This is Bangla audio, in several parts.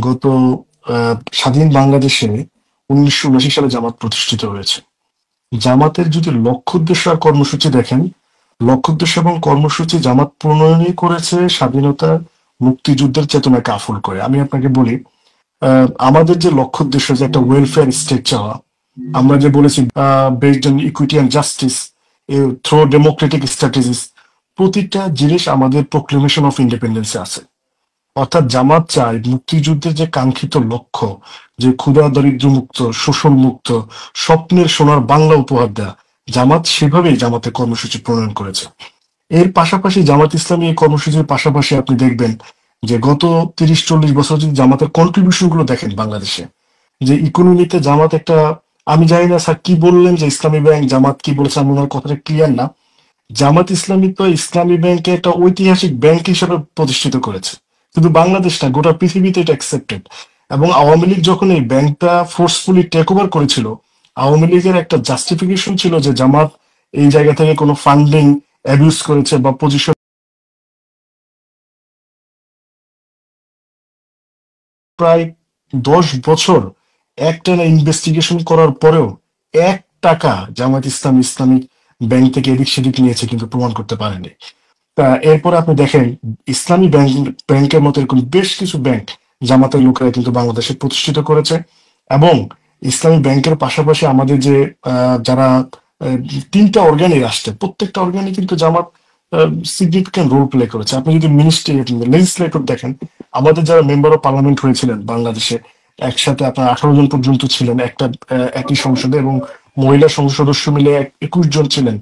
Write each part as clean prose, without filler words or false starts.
গত স্বাধীন বাংলাদেশে 1979 সালে জামাত প্রতিষ্ঠিত হয়েছে। জামাতের যদি লক্ষ্য উদ্দেশ্য আর কর্মসূচি দেখেন, লক্ষ্য উদ্দেশ্য এবং কর্মসূচি জামাত প্রণয়নই করেছে স্বাধীনতা মুক্তিযুদ্ধের চেতনাকে আফুল করে। আমি আপনাকে বলি, আমাদের যে লক্ষ্য উদ্দেশ্য যে একটা ওয়েলফেয়ার স্টেট চাওয়া, আমরা যে বলেছি based on equity and justice through democratic strategies, প্রতিটা জিনিস আমাদের প্রোক্লেমেশন অফ ইন্ডিপেন্ডেন্সে আছে। অর্থাৎ জামাত চায় মুক্তিযুদ্ধের যে কাঙ্ক্ষিত লক্ষ্য, যে ক্ষুধা দরিদ্র মুক্ত, শোষণ মুক্ত, স্বপ্নের সোনার বাংলা উপহার দেয়া, জামাত সেভাবেই জামাতের কর্মসূচি প্রণয়ন করেছে। এর পাশাপাশি জামাত ইসলামী এই কর্মসূচির পাশাপাশি আপনি দেখবেন যে গত 30-40 বছর যদি জামাতের কন্ট্রিবিউশন গুলো দেখেন বাংলাদেশে, যে ইকোনমিতে জামাত একটা, আমি জানি না স্যার কি বললেন যে ইসলামী ব্যাংক জামাত কি বলেছে, আমি ওনার কথাটা ক্লিয়ার না। জামাত ইসলামী তো ইসলামী ব্যাংকে একটা ঐতিহাসিক ব্যাংক হিসেবে প্রতিষ্ঠিত করেছে। শুধু বাংলাদেশ না, গোটা পৃথিবীতে এটা অ্যাকসেপ্টেড। এবং আওয়ামী লীগ যখন এই ব্যাংকটা ফোর্সফুলি টেক ওভার করেছিল, আওয়ামী লীগের একটা জাস্টিফিকেশন ছিল যে জামাত এই জায়গা থেকে কোনো ফান্ডিং অ্যাবিউজ করেছে বা পজিশন। প্রায় 10 বছর একটানা ইনভেস্টিগেশন করার পরেও 1 টাকা জামাত ইসলামিক ব্যাংক থেকে এদিক সেদিক নিয়েছে কিন্তু প্রমাণ করতে পারেনি। তা এরপরে আপনি দেখেন ইসলামী ব্যাংকের মতো এরকম বেশ কিছু ব্যাংক জামাতের লোকেরা কিন্তু বাংলাদেশে প্রতিষ্ঠিত করেছে। এবং ইসলামী ব্যাংকের পাশাপাশি আমাদের যে যারা 3টা অর্গানই রাষ্ট্রে, প্রত্যেকটা অর্গানই কিন্তু জামাত সিগনিফিক্যান্ট রোল প্লে করেছে। আপনি যদি মিনিস্ট্রি লেজিসলেটর দেখেন, আমাদের যারা মেম্বার অফ পার্লামেন্ট হয়েছিলেন বাংলাদেশে, একসাথে আপনার 18 জন পর্যন্ত ছিলেন একটা একই সংসদে, এবং মহিলা সংসদ সদস্য মিলে 21 জন ছিলেন।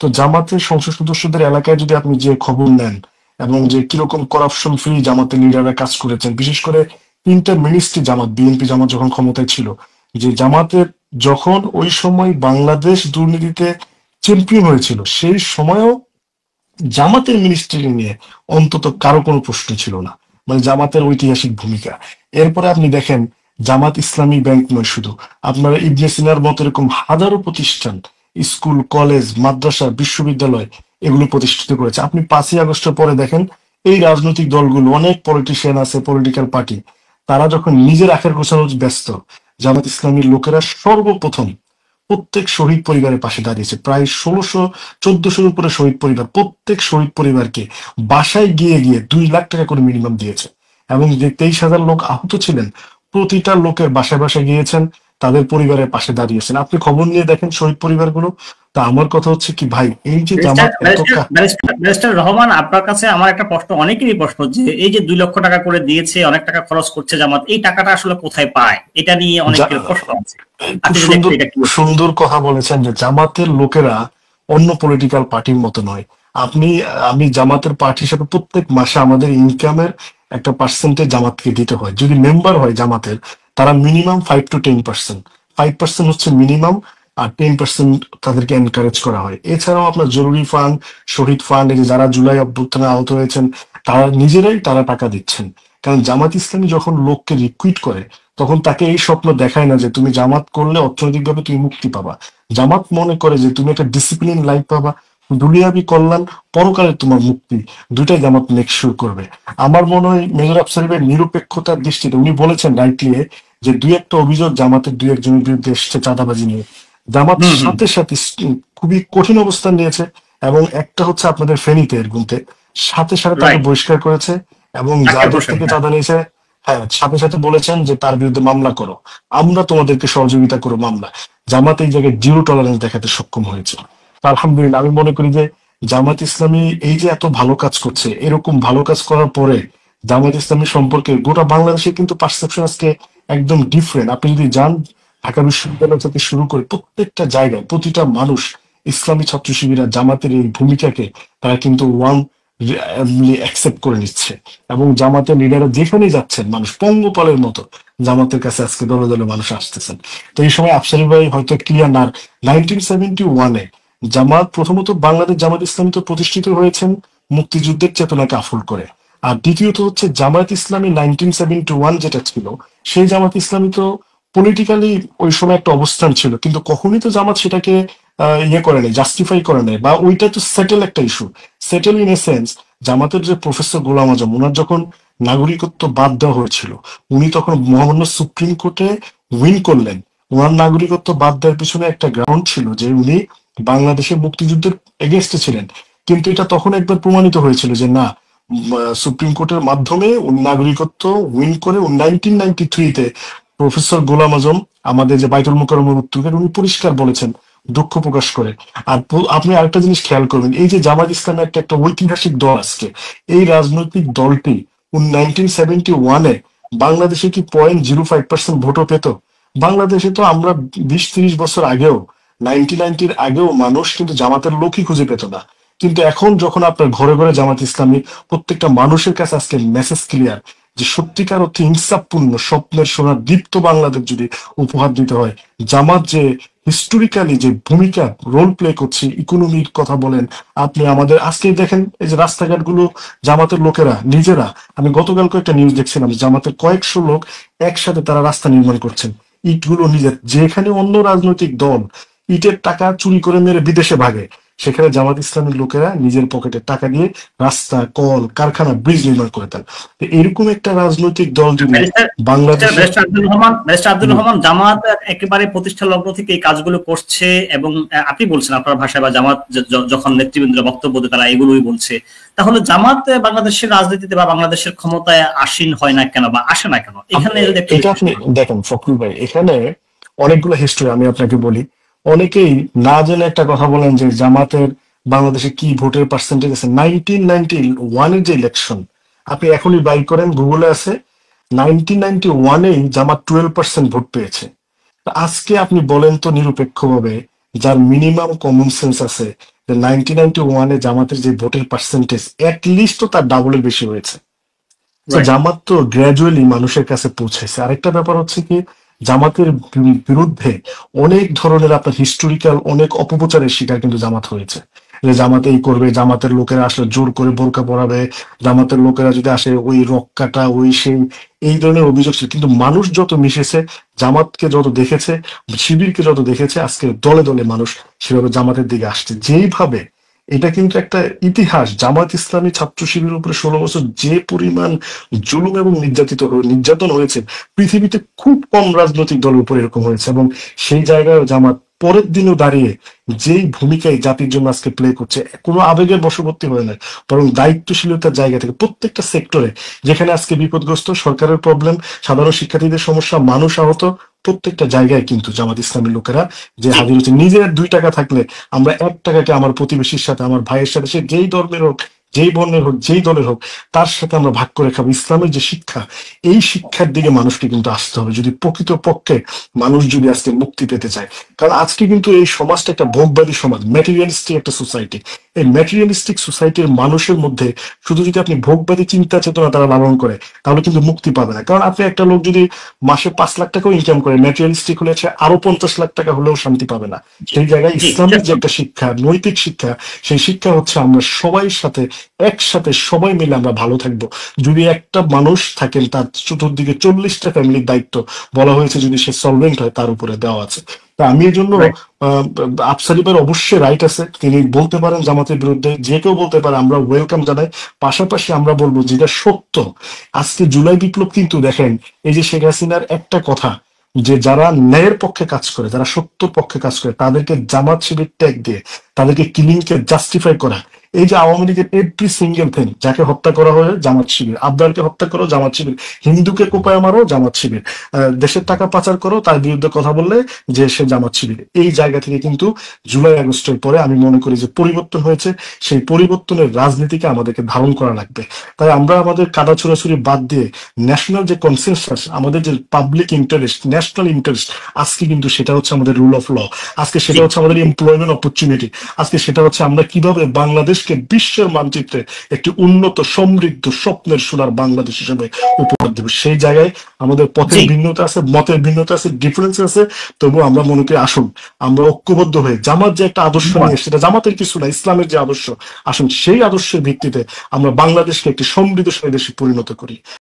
তো জামাতের সংসদ সদস্যদের এলাকায় যদি আপনি যে খবর নেন এবং যে কিরকম করাপশন ফ্রি জামাতের লিডাররা কাজ করেছেন, বিশেষ করে 3টা মিনিস্ট্রি জামাত, বিএনপি জামাত যখন ক্ষমতায় ছিল, যে জামাতের যখন ওই সময় বাংলাদেশ দুর্নীতিতে চ্যাম্পিয়ন হয়েছিল, সেই সময়ও জামাতের মিনিস্ট্রি নিয়ে অন্তত কারো কোনো প্রশ্ন ছিল না। মানে জামাতের ঐতিহাসিক ভূমিকা। এরপরে আপনি দেখেন জামাত ইসলামী ব্যাংক নয় শুধু, আপনারা ইবনে সিনার মতো এরকম হাজারো প্রতিষ্ঠান, স্কুল, কলেজ, মাদ্রাসা, বিশ্ববিদ্যালয় এগুলো প্রতিষ্ঠিত করেছে। আপনি 5ই আগস্টের পরে দেখেন এই রাজনৈতিক দলগুলো, অনেক পলিটিশিয়ান আছে, পলিটিক্যাল পার্টি, তারা যখন নিজের আখের গোছানোর ব্যস্ত, জামাত ইসলামীর লোকেরা সর্বপ্রথম প্রত্যেক শহীদ পরিবারের পাশে দাঁড়িয়েছে। প্রায় 1600-1400-র উপরে শহীদ পরিবার, প্রত্যেক শহীদ পরিবারকে বাসায় গিয়ে গিয়ে 2 লাখ টাকা করে মিনিমাম দিয়েছে। এবং যে 23,000 লোক আহত ছিলেন, প্রতিটা লোকের বাসায় বাসায় গিয়েছেন, তাদের পরিবারের পাশে দাঁড়িয়েছেন। আপনি খবর নিয়ে দেখেন শহীদ পরিবারগুলো। তা আমার কথা হচ্ছে কি ভাই, এই যে ব্যারিস্টার জামাত এত ব্যারিস্টার ব্যারিস্টার ব্যারিস্টার রহমান, আপনার কাছে আমার একটা প্রশ্ন, অনেকেরই প্রশ্ন, যে এই যে 2 লক্ষ টাকা করে দিয়েছে, অনেক টাকা খরচ করছে জামাত, এই টাকাটা আসলে কোথায় পায়? এটা নিয়ে অনেকের প্রশ্ন আছে। খুব আপনি যদি একটু সুন্দর এটা ক্লিয়ার করেন। সুন্দর কথা বলেছেন যে জামাতের লোকেরা অন্য পলিটিক্যাল পার্টির মতো নয়। আপনি, আমি জামাতের পার্টি হিসেবে প্রত্যেক মাসে আমাদের ইনকামের একটা পার্সেন্টেজ জামাতকে দিতে হয়। যদি মেম্বার হয় জামাতের, তারা মিনিমাম 5 to 10%, 5% হচ্ছে মিনিমাম, আর 10% তাদেরকে এনকারেজ করা হয়। এছাড়াও আপনার জরুরি ফান্ড, শহীদ ফান্ড, এই যে যারা জুলাই অভ্যুত্থানে আহত হয়েছেন, তারা নিজেরাই তারা টাকা দিচ্ছেন। কারণ জামাত ইসলামী যখন লোককে রিক্রুইট করে, তখন তাকে এই স্বপ্ন দেখায় না যে তুমি জামাত করলে অর্থনৈতিকভাবে তুমি মুক্তি পাবা। জামাত মনে করে যে তুমি একটা ডিসিপ্লিন লাইফ পাবা, দুনিয়াবি কল্যাণ, পরকালে তোমার মুক্তি, দুইটাই জামাত মেক শিওর করবে। আমার মনে হয় মেজর আফসারিবের নিরপেক্ষতার দৃষ্টিতে উনি বলেছেন রাইটলি যে 2-1টা অভিযোগ জামাতের 2-1 জনের বিরুদ্ধে এসছে চাঁদাবাজি নিয়ে। জামাত হুম, হুম। সাথে সাথে খুবই কঠিন অবস্থান নিয়েছে। এবং একটা হচ্ছে আপনাদের ফেনীতে এরগুনতে, সাথে সাথে তাকে রাইট। বহিষ্কার করেছে। এবং আক্তার যাদের হোসেন, থেকে হ্যাঁ। চাঁদা নিয়েছে, হ্যাঁ, সাথে সাথে বলেছেন যে তার বিরুদ্ধে মামলা করো, আমরা তোমাদেরকে সহযোগিতা করো মামলা। জামাত এই জায়গায় জিরো টলারেন্স দেখাতে সক্ষম হয়েছে। তো আলহামদুলিল্লাহ, আমি মনে করি যে জামাত ইসলামী এই যে এত ভালো কাজ করছে, এরকম ভালো কাজ করার পরে জামাত ইসলামী সম্পর্কে গোটা বাংলাদেশে কিন্তু পারসেপশন আজকে একদম ডিফারেন্ট। আপনি যদি যান, ঢাকা বিশ্ববিদ্যালয় থেকে শুরু করে প্রত্যেকটা জায়গায় প্রতিটা মানুষ, ইসলামী ছাত্র শিবিরা জামাতের এই ভূমিকাকে তারা কিন্তু অ্যাকসেপ্ট করে নিচ্ছে। এবং জামাতের লিডাররা যেখানেই যাচ্ছেন, মানুষ পঙ্গপালের মতো জামাতের কাছে আজকে দলে দলে মানুষ আসতেছেন। তো এই সময় আফসারি ভাই হয়তো ক্লিয়ার না, 1971-এ জামাত প্রথমত, বাংলাদেশ জামাত ইসলামী তো প্রতিষ্ঠিত হয়েছেন মুক্তিযুদ্ধের চেতনাকে আফুল করে। আর দ্বিতীয়ত হচ্ছে জামায়াত ইসলামী 1971 যেটা ছিল, সেই জামাত ইসলামী তো পলিটিক্যালি ওই সময় একটা অবস্থান ছিল, কিন্তু কখনোই তো জামাত সেটাকে ইয়ে করে নেই, জাস্টিফাই করে নেই, বা ওইটা তো সেটেল একটা issue. Settle in a sense, জামাতের যে প্রফেসর গোলাম আজম, ওনার যখন নাগরিকত্ব বাদ দেওয়া হয়েছিল, উনি তখন মহামান্য সুপ্রিম কোর্টে উইন করলেন। ওনার নাগরিকত্ব বাদ দেওয়ার পিছনে একটা গ্রাউন্ড ছিল যে উনি বাংলাদেশের মুক্তিযুদ্ধের এগেনস্টে ছিলেন, কিন্তু এটা তখন একবার প্রমাণিত হয়েছিল যে না, সুপ্রিম কোর্টের মাধ্যমে উনি নাগরিকত্ব উইন করে 1993-তে প্রফেসর গোলাম আজম, আমাদের যে বাইতুল মোকাররমের উত্তরকার, উনি পরিষ্কার বলেছেন, দুঃখ প্রকাশ করে। আর আপনি আরেকটা জিনিস খেয়াল করবেন, এই যে জামাত ইসলামের একটা ঐতিহাসিক দল আজকে, এই রাজনৈতিক দলটি 1971-এ বাংলাদেশে কি 0.05% ভোটও পেত? বাংলাদেশে তো আমরা 20-30 বছর আগেও, 1990-র আগেও মানুষ কিন্তু জামাতের লোকই খুঁজে পেত না। কিন্তু এখন যখন আপনার ঘরে ঘরে জামাত ইসলামী, প্রত্যেকটা মানুষের কাছে আজকে মেসেজ ক্লিয়ার যে সত্যিকার অর্থে ইনসাফপূর্ণ স্বপ্নের সোনার দীপ্ত বাংলাদেশ যদি উপহার দিতে হয়, জামাত যে হিস্টোরিক্যালি যে ভূমিকা রোল প্লে করছে, ইকোনমির কথা বলেন আপনি, আমাদের আজকে দেখেন এই যে রাস্তাঘাটগুলো জামাতের লোকেরা নিজেরা, আমি গতকালকে একটা নিউজ দেখছিলাম, জামাতের কয়েকশো লোক একসাথে তারা রাস্তা নির্মাণ করছেন, ইটগুলো নিজের, যেখানে অন্য রাজনৈতিক দল ইটের টাকা চুরি করে মেরে বিদেশে ভাগে, সেখানে জামাত ইসলামের লোকেরা নিজের পকেটে টাকা দিয়ে রাস্তা, কল, কারখানা, ব্রিজ নির্মাণ করে দেন। তো এরকম একটা রাজনৈতিক দল যদি বাংলাদেশে, ব্যারিস্টার আব্দুল রহমান, জামাত একেবারে প্রতিষ্ঠা লগ্ন থেকে এই কাজগুলো করছে, এবং আপনি বলছেন আপনার ভাষায়, বা জামাত যখন নেতৃবৃন্দের বক্তব্য দেয় তারা এগুলোই বলছে, তাহলে জামাত বাংলাদেশের রাজনীতিতে বা বাংলাদেশের ক্ষমতায় আসীন হয় না কেন, বা আসে না কেন? এখানে এটা আপনি দেখেন ফখরুল ভাই, এখানে অনেকগুলো হিস্ট্রি আমি আপনাকে বলি। অনেকেই না জেনে একটা কথা বলেন যে জামাতের বাংলাদেশে কি ভোটের পার্সেন্টেজ আছে। 1991-এর যে ইলেকশন আপনি এখনই বাই করেন, গুগলে আছে, 1991-এই জামাত 12% ভোট পেয়েছে। তা আজকে আপনি বলেন তো নিরপেক্ষভাবে, যার মিনিমাম কমন সেন্স আছে, যে 1991-এ জামাতের যে ভোটের পার্সেন্টেজ অ্যাটলিস্ট তো তার ডাবলের বেশি হয়েছে। তো জামাত তো গ্র্যাজুয়ালি মানুষের কাছে পৌঁছেছে। আরেকটা ব্যাপার হচ্ছে কি, জামাতের বিরুদ্ধে অনেক ধরনের আপনার হিস্টোরিক্যাল অনেক অপপ্রচারের শিকার কিন্তু জামাত হয়েছে, যে জামাত এই করবে, জামাতের লোকেরা আসলে জোর করে বোরকা পরাবে, জামাতের লোকেরা যদি আসে ওই রক কাটা, ওই সেই, এই ধরনের অভিযোগ ছিল। কিন্তু মানুষ যত মিশেছে, জামাতকে যত দেখেছে, শিবিরকে যত দেখেছে, আজকে দলে দলে মানুষ সেভাবে জামাতের দিকে আসছে। যেইভাবে এটা কিন্তু একটা ইতিহাস, জামাত ইসলামী ছাত্র শিবিরের উপরে 16 বছর যে পরিমাণ জুলুম এবং নির্যাতন হয়েছে, পৃথিবীতে খুব কম রাজনৈতিক দলের উপর এরকম হয়েছে। এবং সেই জায়গায় জামাত পরের দিনও দাঁড়িয়ে যেই ভূমিকায় জাতির জন্য আজকে প্লে করছে, কোনো আবেগের বশবর্তী হয়ে না, বরং দায়িত্বশীলতার জায়গা থেকে প্রত্যেকটা সেক্টরে, যেখানে আজকে বিপদগ্রস্ত, সরকারের প্রবলেম, সাধারণ শিক্ষার্থীদের সমস্যা, মানুষ আহত, প্রত্যেকটা জায়গায় কিন্তু জামাত ইসলামী লোকেরা যে হাজির হচ্ছে। নিজের 2 টাকা থাকলে আমরা 1 টাকাকে আমার প্রতিবেশীর সাথে, আমার ভাইয়ের সাথে, সে যেই ধর্মের হোক, যেই বর্ণের হোক, যেই দলের হোক, তার সাথে আমরা ভাগ করে খাবো। ইসলামের যে শিক্ষা, এই শিক্ষার দিকে মানুষকে কিন্তু আসতে হবে, যদি প্রকৃত পক্ষে মানুষ যদি আজকে মুক্তি পেতে চায়। কারণ আজকে কিন্তু এই সমাজটা একটা ভোগবাদী সমাজ, ম্যাটেরিয়ালিস্টিক একটা সোসাইটি। এই ম্যাটেরিয়ালিস্টিক সোসাইটির মানুষের মধ্যে শুধু যদি আপনি ভোগবাদী চিন্তা চেতনা তারা লালন করে, তাহলে কিন্তু মুক্তি পাবে না। কারণ আপনি একটা লোক যদি মাসে 5 লাখ টাকাও ইনকাম করে, ম্যাটেরিয়ালিস্টিক হলে সে আরো 50 লাখ টাকা হলেও শান্তি পাবে না। সেই জায়গায় ইসলামের যে একটা শিক্ষা, নৈতিক শিক্ষা, সেই শিক্ষা হচ্ছে আমরা সবাই সাথে, একসাথে সবাই মিলে আমরা ভালো থাকবো। যদি একটা মানুষ থাকেন, তার চতুর্দিকে 40টা ফ্যামিলির দায়িত্ব বলা হয়েছে, যদি সে সলভেন্ট হয় তার উপরে দেওয়া আছে। তা আমি এই জন্য আফসারিবার অবশ্যই রাইট আছে, তিনি বলতে পারেন জামাতের বিরুদ্ধে, যে কেউ বলতে পারে, আমরা ওয়েলকাম জানাই। পাশাপাশি আমরা বলবো যেটা সত্য, আজকে জুলাই বিপ্লব কিন্তু দেখেন, এই যে শেখ হাসিনার একটা কথা, যে যারা ন্যায়ের পক্ষে কাজ করে, যারা সত্যর পক্ষে কাজ করে, তাদেরকে জামাত শিবির ট্যাগ দিয়ে তাদেরকে কিলিংকে জাস্টিফাই করা, এই যে আওয়ামী লীগের এভরি সিঙ্গেল থিং, যাকে হত্যা করা হয় জামাত শিবির, আবদারকে হত্যা করো জামাত শিবির, হিন্দুকে কোপায় মারো জামাত শিবির, দেশের টাকা পাচার করো, তার বিরুদ্ধে কথা বললে যে সে জামাত শিবির। এই জায়গা থেকে কিন্তু জুলাই আগস্টের পরে আমি মনে করি যে পরিবর্তন হয়েছে, সেই পরিবর্তনের রাজনীতিকে আমাদেরকে ধারণ করা লাগবে। তাই আমরা আমাদের কাদা ছোড়াছুড়ি বাদ দিয়ে ন্যাশনাল যে কনসেনসাস, আমাদের যে পাবলিক ইন্টারেস্ট, ন্যাশনাল ইন্টারেস্ট, আজকে কিন্তু সেটা হচ্ছে আমাদের রুল অফ ল, আজকে সেটা হচ্ছে আমাদের এমপ্লয়মেন্ট অপরচুনিটি, আজকে সেটা হচ্ছে আমরা কিভাবে বাংলাদেশকে বিশ্বের মানচিত্রে একটি উন্নত, সমৃদ্ধ, স্বপ্নের সোনার বাংলাদেশ হিসেবে উপহার দেব। সেই জায়গায় আমাদের পথের ভিন্নতা আছে, মতের ভিন্নতা আছে, ডিফারেন্স আছে, তবু আমরা মনে করি আসুন আমরা ঐক্যবদ্ধ হয়ে জামাত যে একটা আদর্শ নিয়ে, সেটা জামাতের কিছু না, ইসলামের যে আদর্শ, আসুন সেই আদর্শের ভিত্তিতে আমরা বাংলাদেশকে একটি সমৃদ্ধশালী দেশে পরিণত করি।